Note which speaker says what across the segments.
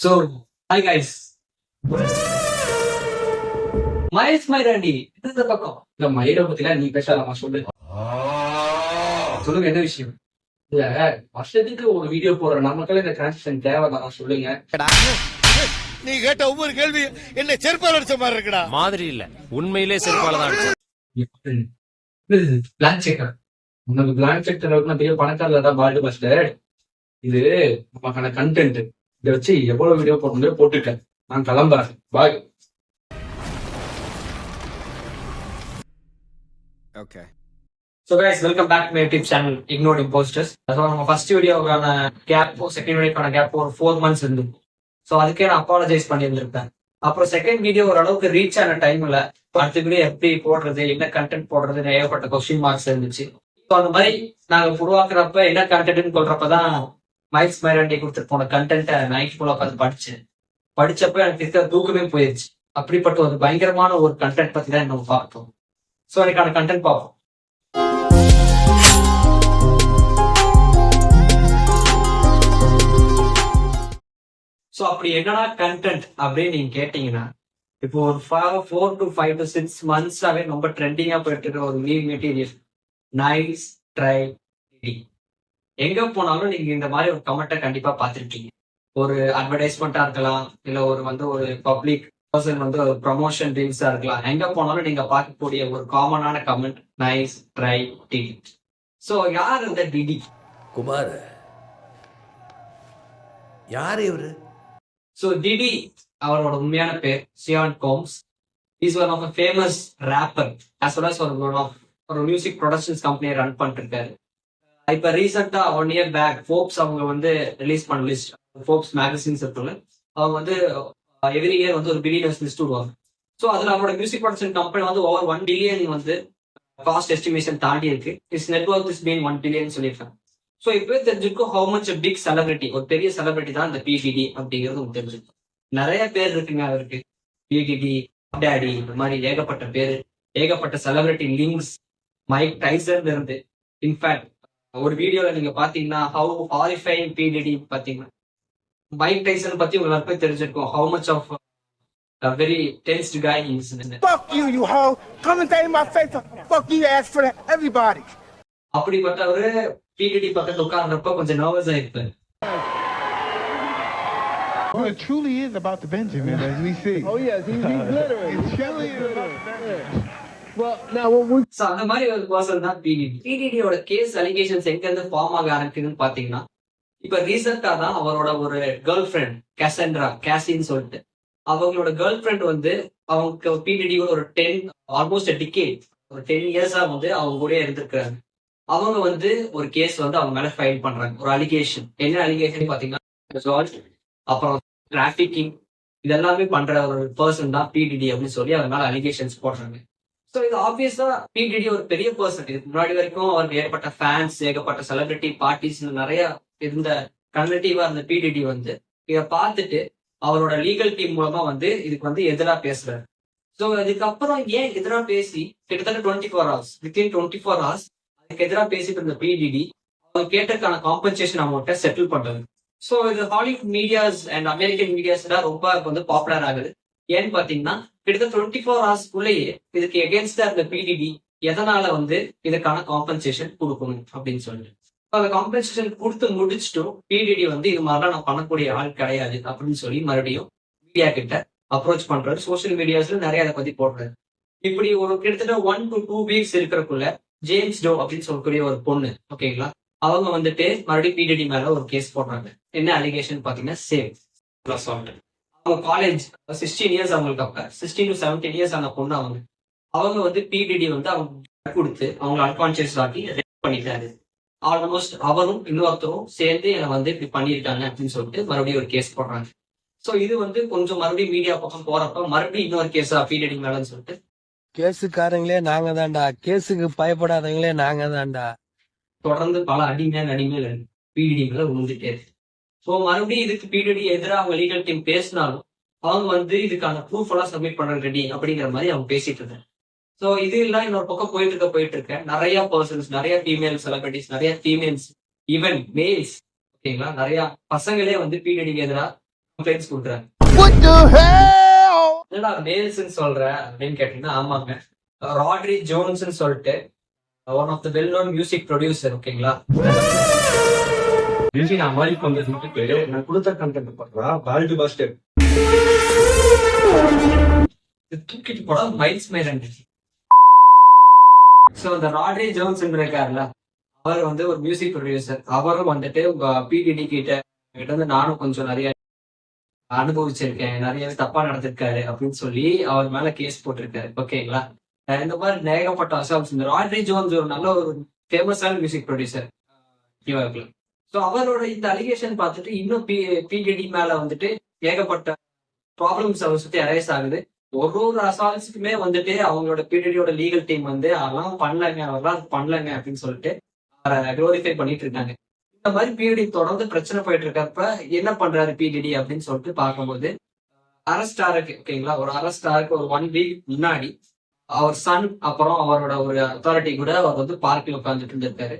Speaker 1: So, hi guys. Mahesh மயிராண்டி இந்த பக்கம் இந்த மயிரை பத்திலாம் நீ பேசலாமா சொல்லு. சொல்லுங்க என்ன விஷயம். இல்ல வருஷத்துக்கு ஒரு வீடியோ போடுற நமக்கெல்லாம் இந்த டிரான்ஸ்லேஷன் தேவைதான் சொல்லுங்க.
Speaker 2: நீ கேட்ட ஒவ்வொரு கேள்வி என்ன செருப்பால் அடிச்ச மாதிரி இருக்குடா.
Speaker 3: மாதிரி இல்ல, உண்மையிலே செருப்பால தான் அடிச்சேன்.
Speaker 1: பிளான் செக்கர் உனக்கு பிளான் செக்கர் பெரிய பணக்காரர் தான் பால்டு பஸ்டர். இது நமக்கான கண்டென்ட். இதை வச்சு எவ்வளவு வீடியோ போட முடியும் போட்டுட்டேன். நான் கிளம்புறேன். பாய்.
Speaker 3: Okay.
Speaker 1: So guys, welcome back to my YouTube channel Ignored Imposters. So நம்ம ஃபர்ஸ்ட் வீடியோக்கான கேப், செகண்ட் வீடியோக்கான கேப் ஒரு 4 months இருந்து. ஸோ அதுக்கே நான் அப்பாலஜைஸ் பண்ணியிருந்திருப்பேன். அப்புறம் செகண்ட் வீடியோ ஓரளவுக்கு ரீச் ஆன டைம்ல அடுத்த வீடியோ எப்படி போடுறது, என்ன கண்டென்ட் போடுறது, ஏகப்பட்ட கொஸ்டின் மார்க்ஸ் இருந்துச்சு. ஸோ அந்த மாதிரி நாங்க உருவாக்குறப்ப என்ன கண்டென்ட்னு சொல்றப்பதான் மைக்ஸ் மைராண்டி கொடுத்துட்டு போன கண்டென்ட்டை நைட் ஃபுல்லா உட்காந்து படிச்சப்ப எனக்கு இருக்கிற தூக்கமே போயிடுச்சு. அப்படிப்பட்ட ஒரு பயங்கரமான ஒரு கண்டென்ட் பத்தி தான் நம்ம பார்த்தோம். ஸோ அதுக்கான கண்டென்ட் பார்ப்போம். ஸோ அப்படி என்னன்னா கண்டென்ட் அப்படின்னு நீங்க கேட்டீங்கன்னா, இப்போ ஒரு 4 to 5 to 6 months-ஆவே ரொம்ப ட்ரெண்டிங்கா போயிட்டு இருக்க ஒரு மீம் மெட்டீரியல் நைஸ் ட்ரை. எங்க போனாலும் நீங்க இந்த மாதிரி ஒரு கமெண்ட்டை கண்டிப்பா பார்த்திருக்கீங்க. ஒரு அட்வர்டைஸ்மெண்டா இருக்கலாம், இல்ல ஒரு பப்ளிக் பர்சன் ஒரு ப்ரமோஷன் ரீல்ஸா இருக்கலாம். எங்க போனாலும் நீங்க பார்க்கக்கூடிய ஒரு காமனான comment nice try Diddy. So யார் இந்த டிடி?
Speaker 4: குமார் யார் இவரு?
Speaker 1: ஸோ டிடி அவரோட உண்மையான பேர் Sean Combs. Is one of a famous rapper as well as ஒரு மியூசிக் ப்ரொடக்ஷன்ஸ் கம்பெனியை ரன் பண்ணிட்டு இருக்காரு. இப்ப ரீசெண்டா 1 year பேக் ஃபோர்ப்ஸ் அவங்க ரிலீஸ் பண்ண லிஸ்ட், ஃபோர்ப்ஸ் மேகசின்ஸ் இருக்குல்ல, அவங்க எவ்ரி இயர் ஒரு பில்லியனர்ஸ் லிஸ்ட் விடுவாங்க. ஸோ அதுல அவரோட music production company over 1 billion cost estimation தாண்டி இருக்கு. Is network is been 1 billion சொல்லியிருக்காங்க. ஸோ இப்போ தெரிஞ்சிருக்கும் ஹவு மச் பிக் செலிபிரிட்டி, ஒரு பெரிய செலிபிரிட்டி தான் இந்த பிடிடி அப்படிங்கிறது உங்களுக்கு தெரிஞ்சிருக்கும். நிறைய பேர் இருக்குங்க அவருக்கு. பிடிடி, டேடி, இந்த மாதிரி ஏகப்பட்ட பேர், ஏகப்பட்ட செலிபிரிட்டி லிங்க்ஸ், மைக் டைசன் இருந்து. இன்ஃபேக்ட் ஒரு வீடியோல நீங்க பாத்தீங்கன்னா ஹவு ஹாரிஃபைங் பிடிடி பாத்தீங்கன்னா, மைக் டைசன் பத்தி உங்களுக்கு தெரிஞ்சிருக்கும். How much of a very tensed guy he is.
Speaker 2: Fuck you, you hoe. Come and say in my face. Fuck you, ask for that. Everybody.
Speaker 1: அப்படிப்பட்ட ஒரு பிடிடி பக்கத்துல உட்கார்ந்தப்ப கொஞ்சம் nervous ஆயிருப்பாரு.
Speaker 5: Well, it truly is about the Benjamin, as we see.
Speaker 6: Oh yes, he's glittering.
Speaker 5: It truly is about the Benjamin.
Speaker 6: Well, now what we
Speaker 1: So அந்த மாதிரி ஒரு person தான் PTT. பிடிடியோட case allegations எங்க இருந்து form ஆக ஆரம்பிக்குதுன்னு பாத்தீங்கன்னா, இப்ப ரீசெண்டா தான் அவரோட ஒரு கேர்ள் ஃப்ரெண்ட் கேசின்னு சொல்லிட்டு, அவங்களோட கேர்ள் ஃப்ரெண்ட் அவங்க பிடிடி ஒரு ஆல்மோஸ்ட் டிகேட், ஒரு 10 years-ஆ அவங்க கூட இருந்திருக்காங்க. அவங்க ஒரு கேஸ் அவங்க மேல ஃபைல் பண்றாங்க. ஒரு அலிகேஷன். என்ன அலிகேஷன் பாத்தீங்கன்னா, அப்புறம் டிராபிகிங், இதெல்லாமே பண்ற ஒரு பர்சன் தான் பிடிடி அப்படின்னு சொல்லி அவங்க மேல அலிகேஷன்ஸ் போடுறாங்க. ஸோ இது ஆப்வியஸா பிடிடி ஒரு பெரிய பர்சன். இதுக்கு முன்னாடி வரைக்கும் அவருக்கு ஏற்பட்ட ஃபேன்ஸ், ஏகப்பட்ட செலிபிரிட்டி பார்ட்டிஸ் நிறைய இருந்த கன்வெர்டிவா இருந்த பிடிடி இதை பார்த்துட்டு அவரோட லீகல் டீம் மூலமா இதுக்கு எதிராக பேசுறாரு. ஸோ இதுக்கப்புறம் ஏன் எதிராக பேசி கிட்டத்தட்ட 24 hours, வித்தின் 24 hours அதுக்கு எதிராக பேசிட்டு இருந்த பிடிடி அவங்க கேட்டதுக்கான காம்பன்சேஷன் அமௌண்ட்டை செட்டில் பண்றது. ஸோ இது Hollywood medias and American medias எல்லாம் ரொம்ப பாப்புலர் ஆகுது. ஏன்னு பாத்தீங்கன்னா கிட்டத்தட்ட 24 hours-க்குள்ளேயே இதுக்கு எகேன்ஸ்டா இருந்த பிடிடி எதனால இதுக்கான காம்பன்சேஷன் கொடுக்கணும் அப்படின்னு சொல்லிட்டு அந்த காம்பன்சேஷன் கொடுத்து முடிச்சுட்டும் பிடிடி இது மாதிரிலாம் நான் பண்ணக்கூடிய ஆள் கிடையாது அப்படின்னு சொல்லி மறுபடியும் மீடியா கிட்ட அப்ரோச் பண்றாரு. சோசியல் மீடியாஸ்ல நிறைய அதை பத்தி போடுறாரு. இப்படி ஒரு கிட்டத்தட்ட 1 to 2 weeks இருக்கிறக்குள்ள ஜேம்ஸ் டோ அப்படின்னு சொல்லக்கூடிய ஒரு பொண்ணு, ஓகேங்களா, அவங்க மறுபடியும் பிடிடி மேல ஒரு கேஸ் போடுறாங்க. என்ன அலிகேஷன் பாத்தீங்கன்னா சேவ் அசால்ட். அவங்க காலேஜ் 16 years, அவங்களுக்கு அப்ப 16 to 17 years ஆன பொண்ணு அவங்க பிடிடி அவங்க கொடுத்து அவங்களை அன்கான்சியஸ் ஆக்கி ரேப் பண்ணிட்டாரு. ஆல்மோஸ்ட் அவரும் இன்னொருத்தரும் சேர்ந்து என்னை இப்படி பண்ணிருக்காங்க அப்படின்னு சொல்லிட்டு மறுபடியும் ஒரு கேஸ் போடுறாங்க. ஸோ இது கொஞ்சம் மறுபடியும் மீடியா பக்கம் போறப்ப மறுபடியும் இன்னொரு கேஸா பிடிடி மேலன்னு சொல்லிட்டு,
Speaker 4: கேஸுக்காரங்களே நாங்க தான்டா, கேஸுக்கு பயப்படாதவங்களே நாங்க தான்டா,
Speaker 1: தொடர்ந்து பல அடிமைகள் பிடிடி மேல விழுந்துட்டே இருக்கு. ஸோ மறுபடியும் இதுக்கு பிடிடி எதிராக அவங்க லீகல் டீம் பேசினாலும் அவங்க இதுக்கான ப்ரூஃப் எல்லாம் சப்மிட் பண்ண ரெடி அப்படிங்கிற மாதிரி அவங்க பேசிட்டு இருக்காங்க. ஸோ இது எல்லாம் இன்னொரு பக்கம் போயிட்டு இருக்க நிறைய பர்சன்ஸ், நிறைய ஃபீமேல் செலிபிரிட்டிஸ், நிறைய ஃபீமேல்ஸ், ஈவன் மேல்ஸ், ஓகேங்களா, நிறைய பசங்களே பிடிடிக்கு எதிராக கம்ப்ளைண்ட்ஸ் கொடுக்குறாங்க.
Speaker 2: What the hell?
Speaker 1: என்னடா மேல்ஸ்ன்னு சொல்ற அப்படின்னு கேட்டீங்கன்னா, ஆமாங்க, ராட்ரி ஜோன்ஸ்ன்னு சொல்லிட்டு one of the well known music producer. ஓகேங்களா, நான் மாதிரி பண்றதுக்கு நான் கொடுத்த கண்டென்ட் பண்றா பால்டு பாஸ்டர் தூக்கிட்டு போட மைல்ஸ் மேரன். சோ இந்த ராட்ரி ஜோன்ஸ் இருக்காருல்ல, அவர் வந்து ஒரு மியூசிக் ப்ரொடியூசர். அவரும் வந்துட்டு உங்க PDD கிட்ட வந்து நானும் கொஞ்சம் நிறைய அனுபவிச்சிருக்கேன், நிறைய தப்பா நடந்திருக்காரு அப்படின்னு சொல்லி அவர் மேல கேஸ் போட்டிருக்காரு. ஓகேங்களா, இந்த மாதிரி ஏகப்பட்ட அசால்ட்ஸ். இந்த ராட்ரி ஜோன்ஸ் ஒரு நல்ல ஒரு ஃபேமஸான மியூசிக் ப்ரொடியூசர் நியூயார்க்ல. ஸோ அவரோட இந்த அலிகேஷன் பார்த்துட்டு இன்னும் PDD மேல வந்துட்டு ஏகப்பட்ட ப்ராப்ளம்ஸ் அவர் சுத்தி அரைஸ் ஆகுது. ஒரு அசால்ட்ஸுக்குமே வந்துட்டு அவங்களோட PDD-யோட லீகல் டீம் வந்து அதெல்லாம் பண்ணலங்க, அதெல்லாம் பண்ணலங்க அப்படின்னு சொல்லிட்டு குளோரிஃபை பண்ணிட்டு இருக்காங்க. இந்த மாதிரி PDD தொடர்ந்து பிரச்சனை போயிட்டு இருக்கப்ப என்ன பண்றாரு PDD அப்படின்னு சொல்லிட்டு பார்க்கும்போது அரெஸ்ட் ஆருக்கு. ஓகேங்களா, ஒரு அரெஸ்ட் ஆருக்கு ஒரு 1 வீக் முன்னாடி அவர் சன் அப்புறம் அவரோட ஒரு அத்தாரிட்டி கூட அவர் வந்து பார்க்கில் உட்காந்துட்டு இருந்திருக்காரு.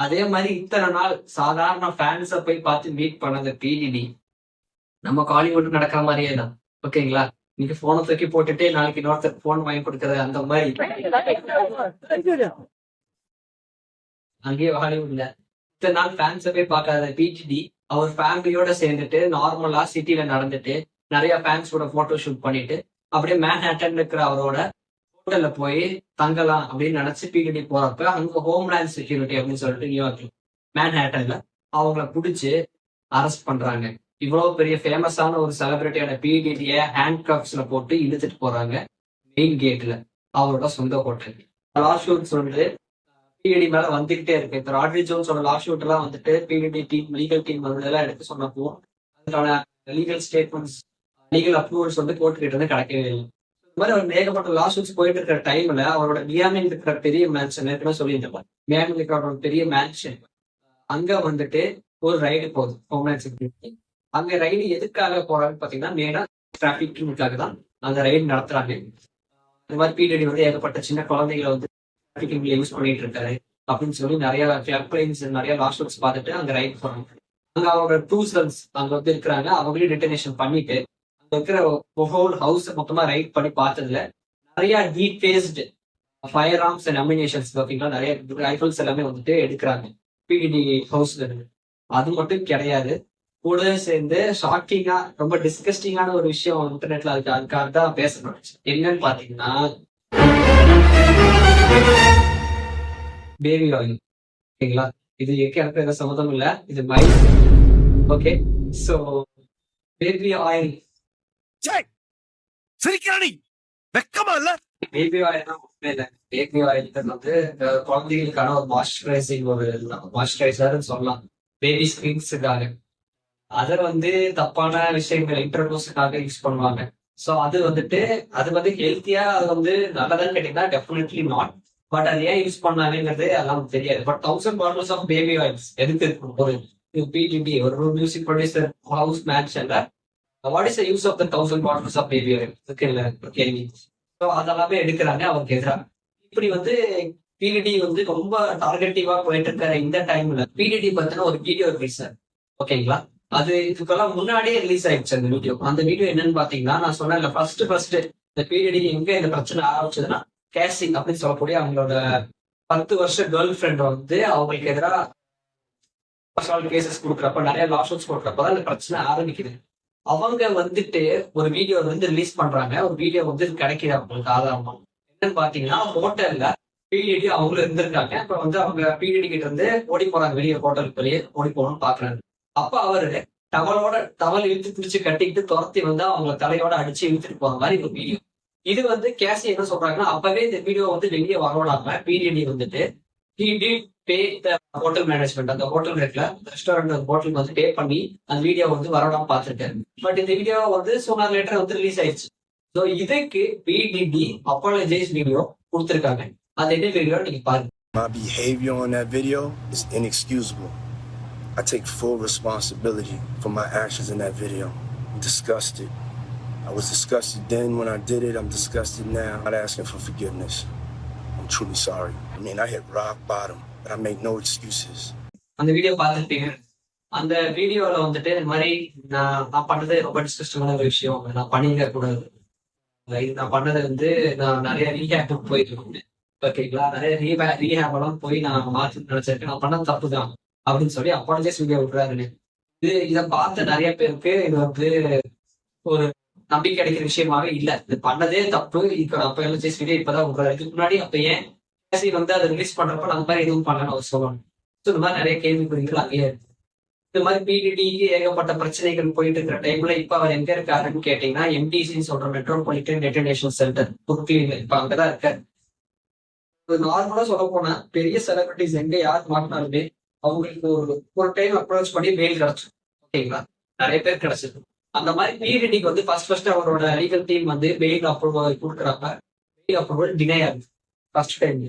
Speaker 1: அதே மாதிரி இத்தனை நாள் சாதாரண ஃபேன்ஸை போய் பார்த்து மீட் பண்ண PDD நம்ம காலிவுட் நடக்கிற மாதிரியே தான். ஓகேங்களா, இன்னைக்கு போனை தூக்கி போட்டுட்டு நாளைக்கு இன்னொருத்தருக்கு போன் வாங்கி கொடுக்கறது அந்த மாதிரி அங்கேயே ஹாலிவுட்ல இத்தனை நாள் ஃபேன்ஸை போய் பார்க்காத PDD அவர் ஃபேமிலியோட சேர்ந்துட்டு நார்மலா சிட்டில நடந்துட்டு நிறைய ஃபேன்ஸோட போட்டோ ஷூட் பண்ணிட்டு அப்படியே மேன்ஹாட்டன் இருக்கிற அவரோட ஹோட்டல்ல போய் தங்கலாம் அப்படின்னு நினைச்சு PDD போறப்ப அங்க ஹோம்லேண்ட் செக்யூரிட்டி அப்படின்னு சொல்லிட்டு நியூயார்க்ல மேன்ஹாட்டன்ல அவங்கள பிடிச்சு அரெஸ்ட் பண்றாங்க. இவ்வளவு பெரிய ஃபேமஸான ஒரு செலிபிரிட்டியான PDD-ய ஹேண்ட் கப்ஸ்ல போட்டு இழுத்துட்டு போறாங்க மெயின் கேட்ல அவரோட சொந்த ஹோட்டல். லா ஷூட் சொல்லிட்டு PDD மேல வந்துகிட்டே இருக்கு. இந்த ராட்ரி ஜோன்ஸோட லா ஷூட் எல்லாம் வந்துட்டு PDD டீம் லீகல் டீம் எல்லாம் எடுத்து சொன்னப்போ அதுக்கான லீகல் ஸ்டேட்மெண்ட்ஸ் லீகல் அப்ரூவல்ஸ் வந்து கோர்ட் கிட்ட இருந்து கிடைக்கவே இல்லை. இந்த மாதிரி அவர் ஏகப்பட்ட லா ஷூட்ஸ் போயிட்டு இருக்கிற டைம்ல அவரோட மியாமியில் இருக்கிற பெரிய மேன்ஷன் ஏற்கனவே சொல்லியிருந்தேன், மியாமியில் இருக்கிற பெரிய மேன்ஷன் அங்க வந்துட்டு ஒரு ரைடு போகுது ஹோம்லேண்ட் செக்யூரிட்டி. அங்க ரைடு எதுக்காக போறாங்கன்னு பாத்தீங்கன்னா மெயினா டிராபிக்கிங்காக தான் அந்த ரைடு நடத்துறாங்க. இந்த மாதிரி PDD வந்து ஏகப்பட்ட சின்ன குழந்தைகளை வந்து டிராபிக்கிங்ல யூஸ் பண்ணிட்டு இருக்காரு அப்படின்னு சொல்லி நிறைய கிளப்ளைன்ஸ் நிறைய லா ஷூட்ஸ் பார்த்துட்டு அங்க ரைடு போறாங்க. அங்க அவரோட 2 சன்ஸ் அங்க வந்து இருக்கிறாங்க. அவங்களையும் டிட்டனேஷன் பண்ணிட்டு அங்க இருக்கிற ஹோல் ஹவுஸ் மொத்தமா ரைட் பண்ணி பார்த்ததுல நிறைய டீபேஸ்டு ஃபயர் ஆர்ம்ஸ் அண்ட் அம்யூனிஷன்ஸ் ஓகேங்களா, நிறைய ரைஃபிள்ஸ் எல்லாமே வந்துட்டு எடுக்கிறாங்க PDD ஹவுஸ்ல இருந்து. அது மட்டும் கிடையாது, கூட சேர்ந்து ஷாக்கிங்கா ரொம்ப டிஸ்கஸ்டிங்கான ஒரு விஷயம் இன்டர்நெட்ல அதுக்காக தான் பேசணும். என்னன்னு பாத்தீங்கன்னா பேபி ஆயில். ஓகேங்களா, இது எனக்கு எந்த சம்மதம் இல்ல, இது mile. Okay, so baby oil baby oil ஒண்ணுமே இல்லை. பேபி ஆயில் வந்து குழந்தைகளுக்கான ஒரு மாய்ஸ்சரைசிங் ஒரு மாய்ஸ்சரைசர் சொல்லலாம், பேபி ஸ்கின்ஸுக்காக. அதை வந்து தப்பான விஷயங்கள் இன்டர்வியூஸுக்காக யூஸ் பண்ணுவாங்க. ஸோ அது வந்து ஹெல்த்தியா அது வந்து நல்லதான்னு கேட்டீங்கன்னா டெஃபினெட்லி நாட். பட் அது ஏன் யூஸ் பண்ணாங்கிறது அதெல்லாம் தெரியாது. But 1000 bottles of baby oils எதுக்கு ஒரு PDD ஒரு மியூசிக் ப்ரொடியூசர் ஹவுஸ் மேன்ஷன்ல what is the use of the 1000 bottles of baby oil இருக்குல்ல கேள்வி. ஸோ அதெல்லாமே எடுக்கிறாங்க அவருக்கு எதிராக. இப்படி வந்து PDD வந்து ரொம்ப டார்கெட்டிவா போயிட்டு இருக்கிற இந்த டைம்ல PDD பத்தின ஒரு வீடியோ ரிலீஸ். ஓகேங்களா, அது இதுக்கெல்லாம் முன்னாடியே ரிலீஸ் ஆயிடுச்சு அந்த வீடியோ. அந்த வீடியோ என்னன்னு பாத்தீங்கன்னா நான் சொன்னேன் ஃபர்ஸ்ட் இந்த PDD எங்க இந்த பிரச்சனை ஆரம்பிச்சதுன்னா கேசி அப்படின்னு சொல்லக்கூடிய அவங்களோட 10 வருஷ கேர்ள் ஃப்ரெண்ட் வந்து அவங்களுக்கு எதிராக கேசஸ் கொடுக்குறப்ப நிறைய லா ஷூட்ஸ் கொடுக்குறப்பதான் இந்த பிரச்சனை ஆரம்பிக்குது. அவங்க வந்துட்டு ஒரு வீடியோ வந்து ரிலீஸ் பண்றாங்க, ஒரு வீடியோ வந்து கிடைக்குது அவங்களுக்கு ஆதாரமா. என்னன்னு பாத்தீங்கன்னா ஹோட்டல்ல PDD அவங்களும் இருந்திருக்காங்க. இப்ப வந்து அவங்க PDD கிட்ட இருந்து ஓடி போறாங்க, வெளியே ஹோட்டலுக்கு வெளியே ஓடி போகணும்னு பாக்குறாங்க. அப்ப அவரு டவல் இழுத்து பிடிச்சு கட்டிக்கிட்டு துரத்தி வந்து அவங்க தலையோட அடிச்சு இழுத்துட்டு போற மாதிரி ஒரு வீடியோ. இது வந்து கேசி என்ன சொல்றாங்கன்னா அப்பவே இந்த வீடியோ வந்து வெளியே வரவிடாம PDD வந்துட்டு ஹோட்டல் மேனேஜ்மெண்ட் அந்த ஹோட்டல் இருக்குல்ல ரெஸ்டாரண்ட் அந்த ஹோட்டலுக்கு வந்து பே பண்ணி அந்த வீடியோ வந்து வரவிடாம பார்த்துருக்காரு. பட் இந்த வீடியோ வந்து சோனா லேட்டர் வந்து ரிலீஸ் ஆயிடுச்சு. ஸோ இதுக்கு PDD அப்பாலஜைஸ் வீடியோ கொடுத்துருக்காங்க. அந்த என்ன வீடியோ நீங்க பாருங்க.
Speaker 7: My behavior on that video is inexcusable. I take full responsibility for my actions in that video. I'm disgusted. I was disgusted then when I did it. I'm disgusted now. I'm not asking for forgiveness. I'm truly sorry. I mean, I hit rock bottom, but I make no excuses.
Speaker 1: அந்த video பார்த்துருப்பீங்க. அந்த வீடியோல வந்துட்டு இந்த மாதிரி நான் பண்ணது ரொம்ப டிஸ்கஸ்டமான ஒரு விஷயம், நான் பண்ணிக்க கூடாது, இது நான் பண்ணது வந்து நான் நிறைய ரீஹேப் போயிட்டு இருக்கேன், ஓகேங்களா, நிறைய ரீஹேப் எல்லாம் போய் நான் மாற்றி நினைச்சிருக்கேன், நான் பண்ணது தப்பு தான் அப்படின்னு சொல்லி அப்பாலஜைஸ் வீடியோ விட்டுறாருன்னு. இதை பார்த்த நிறைய பேருக்கு இது வந்து ஒரு நம்பிக்கை கிடைக்கிற விஷயமாவே இல்ல. இது பண்ணதே தப்பு, அப்பாலஜைஸ் வீடியோ இப்பதான் விடுறாரு. இதுக்கு முன்னாடி அப்ப ஏன் கேசி வந்து அதை ரிலீஸ் பண்றப்ப அந்த மாதிரி எதுவும் பண்ணலன்னு அவர் சொல்லணும். இந்த மாதிரி நிறைய கேள்விக்குறிகள் அங்கேயே இருக்கு. இந்த மாதிரி பிடிடிக்கு ஏகப்பட்ட பிரச்சனைகள் போயிட்டு இருக்கிற டைம்ல இப்ப அவர் எங்க இருக்காருன்னு கேட்டீங்கன்னா எம்டிசின்னு சொல்ற மெட்ரோபாலிட்டன் டெட்டனேஷன் சென்டர் புருக்லின்ல இப்ப அங்கதான் இருக்காரு. நார்மலா சொல்ல போனா பெரிய செலிபிரிட்டிஸ் எங்க யார் மாட்டினாலுமே அவங்களுக்கு ஒரு டைம் அப்ரோச் பண்ணி மெயில் கிடைச்சிடும், ஓகேங்களா, நிறைய பேர் கிடைச்சிருக்கு. அந்த மாதிரி பிடிடிக்கு வந்து ஃபர்ஸ்ட் அவரோட லீகல் டீம் வந்து மெயில் அப்ரூவல் கொடுக்குறப்ப மெயில் அப்ரூவல் டினை ஆகுது ஃபர்ஸ்ட் டைம்.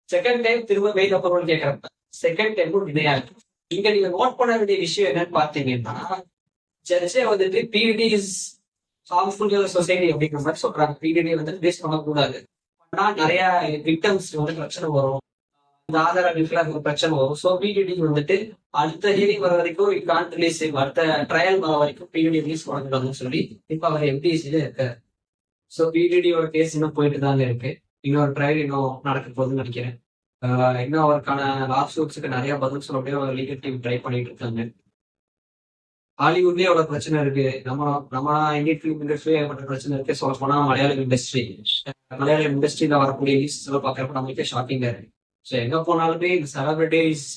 Speaker 1: செகண்ட் டைம் திரும்ப மெயில் அப்ரூவல் கேட்கறப்ப செகண்ட் டைமும் டினை ஆகுது. இங்க நீங்க நோட் பண்ண வேண்டிய விஷயம் என்னன்னு பாத்தீங்கன்னா ஜட்ஜே வந்துட்டு பிடிடி இஸ் ஹார்ம்ஃபுல் சொசைட்டி அப்படிங்கிற மாதிரி சொல்றாங்க. பிடிடி வந்து ரிலீஸ் பண்ணக்கூடாது, ஆனா நிறைய விக்டம்ஸ் வந்து பிரச்சனை வரும், இந்த ஆதார ஒரு பிரச்சனை வரும். ஸோ பிடிடி வந்துட்டு அடுத்த ஹியரிங் வர வரைக்கும் கான்ட் ரிலீஸ், அடுத்த ட்ரையல் வர வரைக்கும் பிடிடி ரிலீஸ் பண்ணக்கூடாதுன்னு சொல்லி இப்ப அவர் எம்டிசில இருக்காரு. ஸோ பிடிடியோட கேஸ் இன்னும் போயிட்டு தாங்க இருக்கு. இன்னொரு ட்ரையல் இன்னும் நடக்க போகுதுன்னு நினைக்கிறேன். இன்னும் அவருக்கான லாஸ்ட் சூட்ஸுக்கு நிறைய பதில் சொல்ல முடியும் அவர் லீகல் டீம் ட்ரை பண்ணிட்டு இருக்காங்க. ஹாலிவுட்லயே அவ்வளவு பிரச்சனை இருக்கு, நம்ம இந்தியன் ஃபிலிம் இண்டஸ்ட்ரி ஏற்பட்ட பிரச்சனை இருக்கு. சொல்ல போனா மலையாளம் இண்டஸ்ட்ரியில வரக்கூடிய லிஸ்ட் பாக்குறப்ப நம்மளுக்கே ஷாக்கிங்கா இருக்கு. ஸோ எங்க போனாலுமே இந்த செலிபிரிட்டிஸ்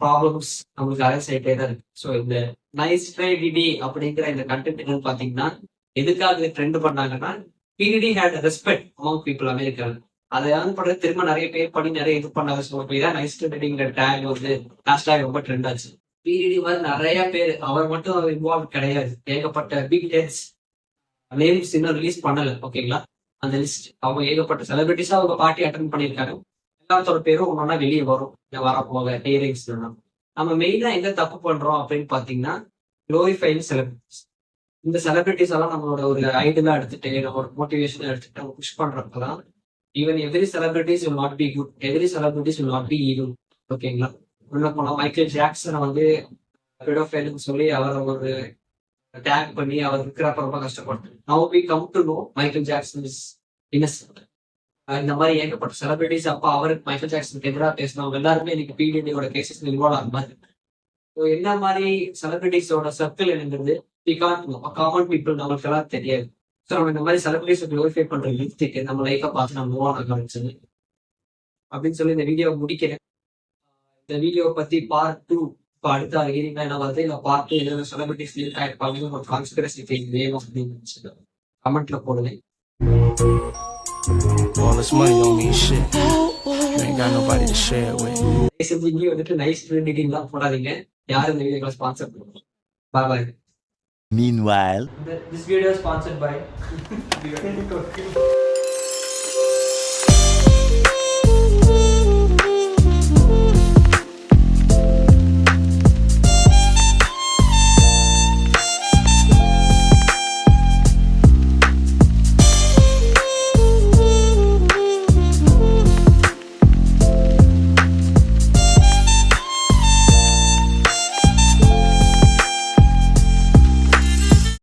Speaker 1: ப்ராப்ளம்ஸ் நம்மளுக்கு அரேஞ்ச் ஆகிட்டே தான் இருக்கு. ஸோ இந்த நைஸ் டிடி அப்படிங்கிற இந்த கண்டென்ட் என்னன்னு பாத்தீங்கன்னா எதுக்காக இது ட்ரெண்ட் பண்ணாங்கன்னா P Diddy had respect among people அமெரிக்காவில். அதை ஏர்ன் பண்றது திரும்ப நிறைய பேர் பண்ணி நிறைய இது பண்ணாங்க. ஸோ இப்பதான் நைஸ் டிடிங்கிற டேக் வந்து லாஸ்டாக ரொம்ப ட்ரெண்ட் ஆச்சு. பிடிடி மாதிரி நிறைய பேர், அவர் மட்டும் இன்வால்வ் கிடையாது, ஏகப்பட்ட பிக் ஹெட்ஸ் நேம்ஸ் இன்னும் ரிலீஸ் பண்ணல, ஓகேங்களா. அந்த லிஸ்ட் அவங்க ஏகப்பட்ட செலிபிரிட்டிஸா அவங்க பார்ட்டி அட்டன் பண்ணியிருக்காங்க. எல்லாத்தோட பேரும் ஒன்னொன்னா வெளியே வரும் வரப்போக ஹியரிங்ஸ். நம்ம மெயினா எங்க தப்பு பண்றோம் அப்படின்னு பாத்தீங்கன்னா க்ளோரிஃபைங் செலிபிரிட்டிஸ். இந்த செலிபிரிட்டிஸ் எல்லாம் நம்மளோட ஒரு ஐடியா எடுத்துட்டு நம்ம ஒரு மோட்டிவேஷன் எடுத்துட்டு நம்ம புஷ் பண்றப்பதான் even every celebrities will not be good, every celebrities will not be evil, ஓகேங்களா. உள்ள போனா மைக்கேல் ஜாக்சனை வந்து பெடோஃபைல்னு சொல்லி அவரை ஒரு டேக் பண்ணி அவர் இருக்கிறப்ப ரொம்ப கஷ்டப்பட்டு now we come to know Michael Jackson is innocent. இந்த மாதிரி ஏகப்பட்ட செலிபிரிட்டிஸ் அப்ப அவருக்கு மைக்கேல் ஜாக்சனுக்கு எதிராக பேசினவங்க எல்லாருமே இன்னைக்கு பிடிடியோட கேசஸ் இன்வால்வ் ஆகிற மாதிரி. என்ன மாதிரி செலிபிரிட்டிஸோட சர்க்கிள் என்னங்கிறது காமன் பீப்புள் நம்மளுக்கு எல்லாம் தெரியாது. ஸோ நம்ம இந்த மாதிரி செலிபிரிட்டிஸ் க்ளோரிஃபை பண்ற நிறுத்திட்டு நம்ம லைஃபை பார்த்து நம்ம மூவ் ஆக ஆரம்பிச்சது அப்படின்னு சொல்லி இந்த வீடியோ முடிக்கிறேன். இந்த வீடியோ பத்தி பார்ட் 2 இப்போ அடுத்த ஹியரிங்ல என்ன வருது, இல்லை பார்ட் 2 என்னென்ன செலிபிரிட்டிஸ் லீக் ஆயிருப்பாங்க ஒரு கான்ஸ்பிரசி திங் வேணும் அப்படின்னு கமெண்ட்ல போடுவேன்.
Speaker 8: All this money don't mean shit. You ain't got nobody to share it with.
Speaker 1: இங்கே வந்துட்டு நைஸ் ட்ரெண்டிங்லாம் போடாதீங்க, யாரும் இந்த வீடியோக்களை ஸ்பான்சர் பண்ணுவோம். பாய்.
Speaker 9: Meanwhile,
Speaker 1: This video is sponsored by